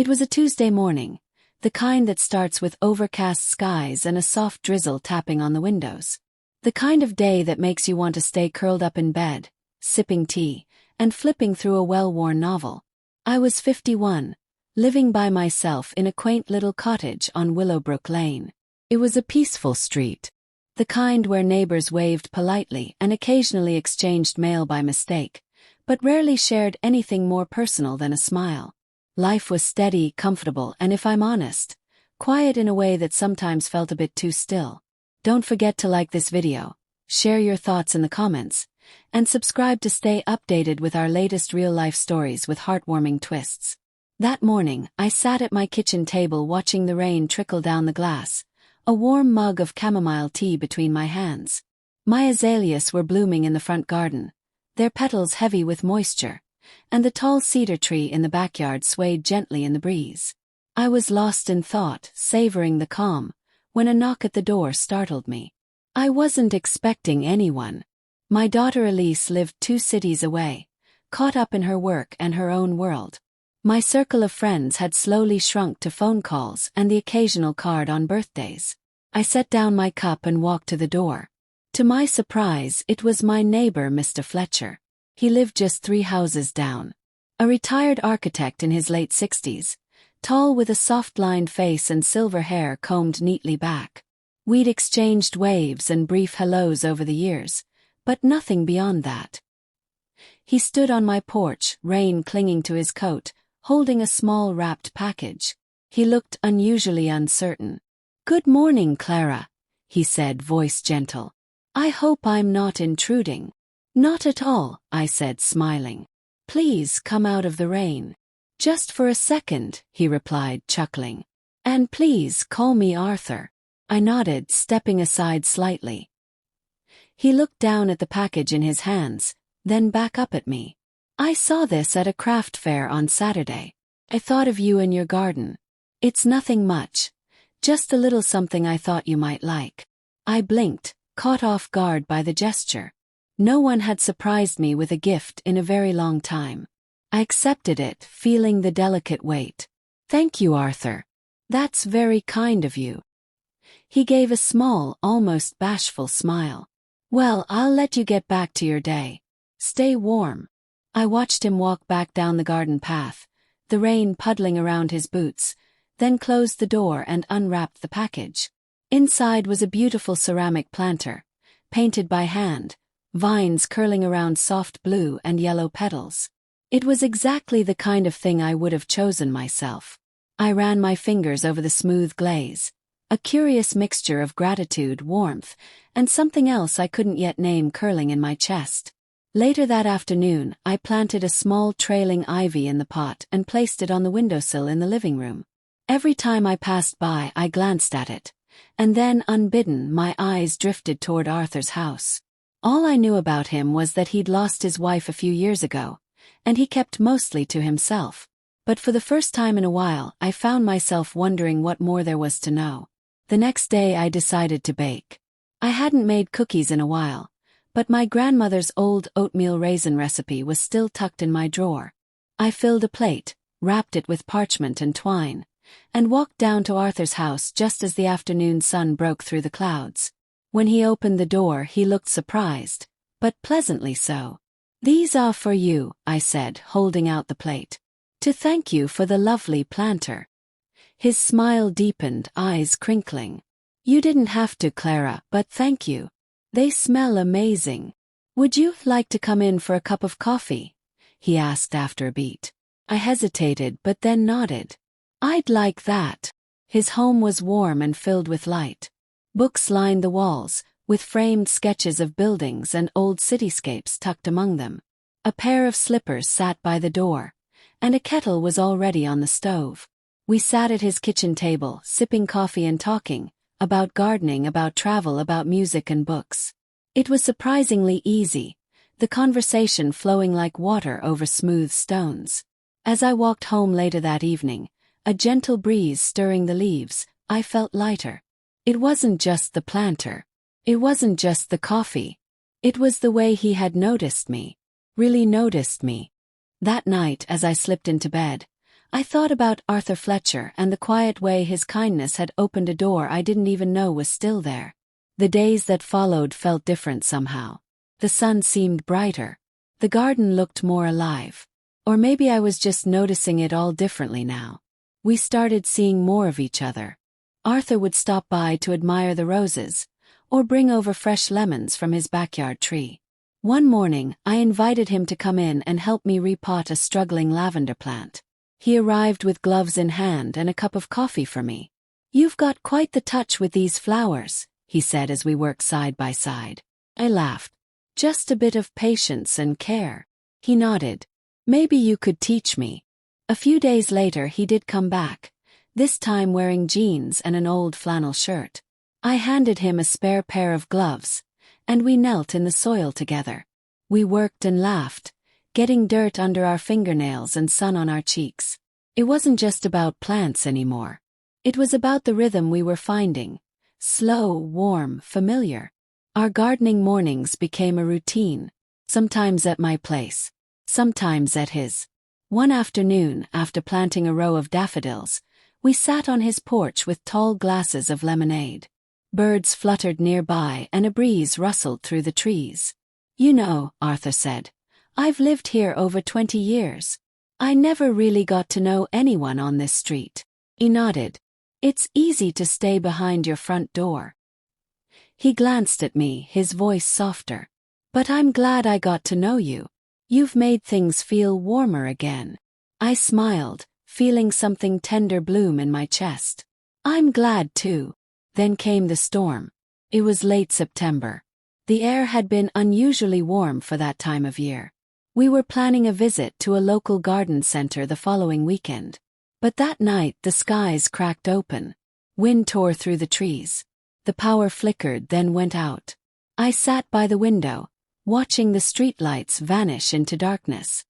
It was a Tuesday morning, the kind that starts with overcast skies and a soft drizzle tapping on the windows. The kind of day that makes you want to stay curled up in bed, sipping tea, and flipping through a well-worn novel. I was 51, living by myself in a quaint little cottage on Willowbrook Lane. It was a peaceful street, the kind where neighbors waved politely and occasionally exchanged mail by mistake, but rarely shared anything more personal than a smile. Life was steady, comfortable, and if I'm honest, quiet in a way that sometimes felt a bit too still. Don't forget to like this video, share your thoughts in the comments, and subscribe to stay updated with our latest real-life stories with heartwarming twists. That morning, I sat at my kitchen table watching the rain trickle down the glass, a warm mug of chamomile tea between my hands. My azaleas were blooming in the front garden, their petals heavy with moisture, and the tall cedar tree in the backyard swayed gently in the breeze. I was lost in thought, savoring the calm, when a knock at the door startled me. I wasn't expecting anyone. My daughter Elise lived 2 cities away, caught up in her work and her own world. My circle of friends had slowly shrunk to phone calls and the occasional card on birthdays. I set down my cup and walked to the door. To my surprise, it was my neighbor, Mr. Fletcher. He lived just 3 houses down. A retired architect in his late 60s, tall with a soft-lined face and silver hair combed neatly back. We'd exchanged waves and brief hellos over the years, but nothing beyond that. He stood on my porch, rain clinging to his coat, holding a small wrapped package. He looked unusually uncertain. "Good morning, Clara," he said, voice gentle. "I hope I'm not intruding." "Not at all," I said, smiling. "Please come out of the rain." "Just for a second," he replied, chuckling. "And please call me Arthur." I nodded, stepping aside slightly. He looked down at the package in his hands, then back up at me. "I saw this at a craft fair on Saturday. I thought of you and your garden. It's nothing much, just a little something I thought you might like." I blinked, caught off guard by the gesture. No one had surprised me with a gift in a very long time. I accepted it, feeling the delicate weight. "Thank you, Arthur. That's very kind of you." He gave a small, almost bashful smile. "Well, I'll let you get back to your day. Stay warm." I watched him walk back down the garden path, the rain puddling around his boots, then closed the door and unwrapped the package. Inside was a beautiful ceramic planter, painted by hand, vines curling around soft blue and yellow petals. It was exactly the kind of thing I would have chosen myself. I ran my fingers over the smooth glaze, a curious mixture of gratitude, warmth, and something else I couldn't yet name curling in my chest. Later that afternoon, I planted a small trailing ivy in the pot and placed it on the windowsill in the living room. Every time I passed by, I glanced at it, and then, unbidden, my eyes drifted toward Arthur's house. All I knew about him was that he'd lost his wife a few years ago, and he kept mostly to himself. But for the first time in a while, I found myself wondering what more there was to know. The next day I decided to bake. I hadn't made cookies in a while, but my grandmother's old oatmeal raisin recipe was still tucked in my drawer. I filled a plate, wrapped it with parchment and twine, and walked down to Arthur's house just as the afternoon sun broke through the clouds. When he opened the door, he looked surprised, but pleasantly so. "These are for you," I said, holding out the plate. "To thank you for the lovely planter." His smile deepened, eyes crinkling. "You didn't have to, Clara, but thank you. They smell amazing. Would you like to come in for a cup of coffee?" he asked after a beat. I hesitated but then nodded. "I'd like that." His home was warm and filled with light. Books lined the walls, with framed sketches of buildings and old cityscapes tucked among them. A pair of slippers sat by the door, and a kettle was already on the stove. We sat at his kitchen table, sipping coffee and talking, about gardening, about travel, about music and books. It was surprisingly easy, the conversation flowing like water over smooth stones. As I walked home later that evening, a gentle breeze stirring the leaves, I felt lighter. It wasn't just the planter. It wasn't just the coffee. It was the way he had noticed me. Really noticed me. That night, as I slipped into bed, I thought about Arthur Fletcher and the quiet way his kindness had opened a door I didn't even know was still there. The days that followed felt different somehow. The sun seemed brighter. The garden looked more alive. Or maybe I was just noticing it all differently now. We started seeing more of each other. Arthur would stop by to admire the roses, or bring over fresh lemons from his backyard tree. One morning, I invited him to come in and help me repot a struggling lavender plant. He arrived with gloves in hand and a cup of coffee for me. "You've got quite the touch with these flowers," he said as we worked side by side. I laughed. "Just a bit of patience and care." He nodded. "Maybe you could teach me." A few days later he did come back, this time wearing jeans and an old flannel shirt. I handed him a spare pair of gloves, and we knelt in the soil together. We worked and laughed, getting dirt under our fingernails and sun on our cheeks. It wasn't just about plants anymore. It was about the rhythm we were finding. Slow, warm, familiar. Our gardening mornings became a routine, sometimes at my place, sometimes at his. One afternoon, after planting a row of daffodils, we sat on his porch with tall glasses of lemonade. Birds fluttered nearby and a breeze rustled through the trees. "You know," Arthur said, "I've lived here over 20 years. I never really got to know anyone on this street." He nodded. "It's easy to stay behind your front door." He glanced at me, his voice softer. "But I'm glad I got to know you. You've made things feel warmer again." I smiled, feeling something tender bloom in my chest. "I'm glad too." Then came the storm. It was late September. The air had been unusually warm for that time of year. We were planning a visit to a local garden center the following weekend. But that night the skies cracked open. Wind tore through the trees. The power flickered, then went out. I sat by the window, watching the streetlights vanish into darkness.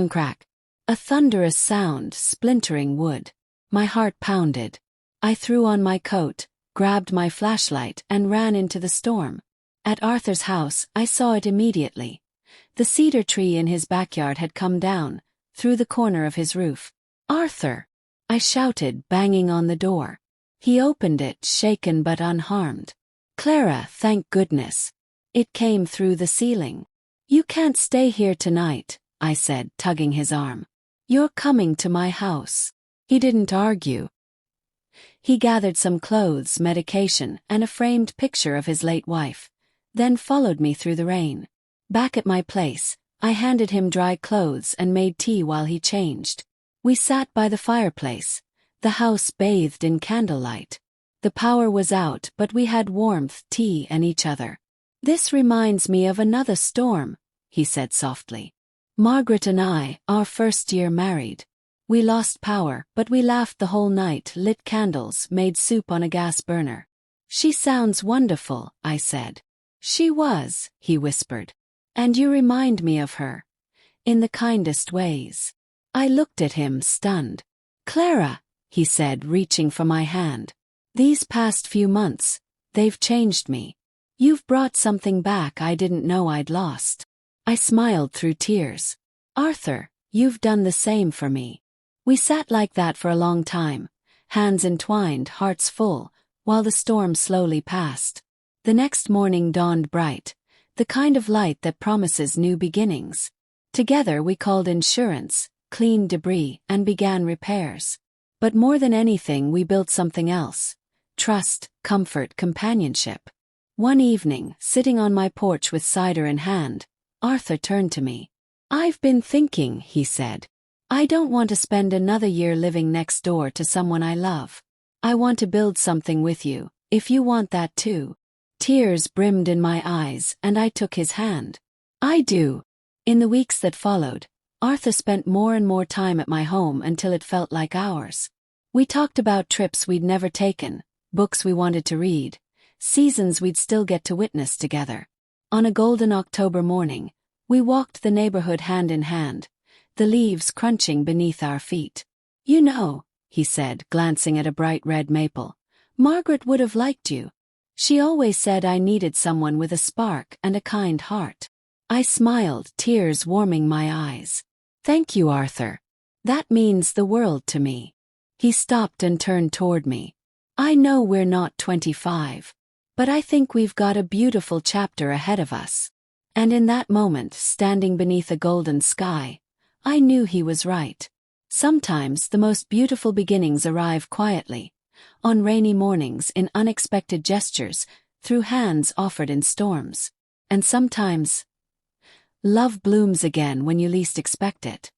Crack. A thunderous sound, splintering wood. My heart pounded. I threw on my coat, grabbed my flashlight, and ran into the storm. At Arthur's house, I saw it immediately. The cedar tree in his backyard had come down, through the corner of his roof. "Arthur!" I shouted, banging on the door. He opened it, shaken but unharmed. "Clara, thank goodness." It came through the ceiling. "You can't stay here tonight," I said, tugging his arm. "You're coming to my house." He didn't argue. He gathered some clothes, medication, and a framed picture of his late wife, then followed me through the rain. Back at my place, I handed him dry clothes and made tea while he changed. We sat by the fireplace, the house bathed in candlelight. The power was out, but we had warmth, tea, and each other. "This reminds me of another storm," he said softly. "Margaret and I, our first year married. We lost power, but we laughed the whole night, lit candles, made soup on a gas burner." "She sounds wonderful," I said. "She was," he whispered. "And you remind me of her. In the kindest ways." I looked at him, stunned. "Clara," he said, reaching for my hand. "These past few months, they've changed me. You've brought something back I didn't know I'd lost." I smiled through tears. "Arthur, you've done the same for me." We sat like that for a long time, hands entwined, hearts full, while the storm slowly passed. The next morning dawned bright, the kind of light that promises new beginnings. Together we called insurance, cleaned debris, and began repairs. But more than anything, we built something else: trust, comfort, companionship. One evening, sitting on my porch with cider in hand, Arthur turned to me. "I've been thinking," he said. "I don't want to spend another year living next door to someone I love. I want to build something with you, if you want that too." Tears brimmed in my eyes, and I took his hand. "I do." In the weeks that followed, Arthur spent more and more time at my home until it felt like ours. We talked about trips we'd never taken, books we wanted to read, seasons we'd still get to witness together. On a golden October morning, we walked the neighborhood hand in hand, the leaves crunching beneath our feet. "You know," he said, glancing at a bright red maple, "Margaret would have liked you. She always said I needed someone with a spark and a kind heart." I smiled, tears warming my eyes. "Thank you, Arthur." That means the world to me. He stopped and turned toward me. I know we're not 25. But I think we've got a beautiful chapter ahead of us. And in that moment, standing beneath a golden sky, I knew he was right. Sometimes the most beautiful beginnings arrive quietly, on rainy mornings in unexpected gestures, through hands offered in storms. And sometimes, love blooms again when you least expect it.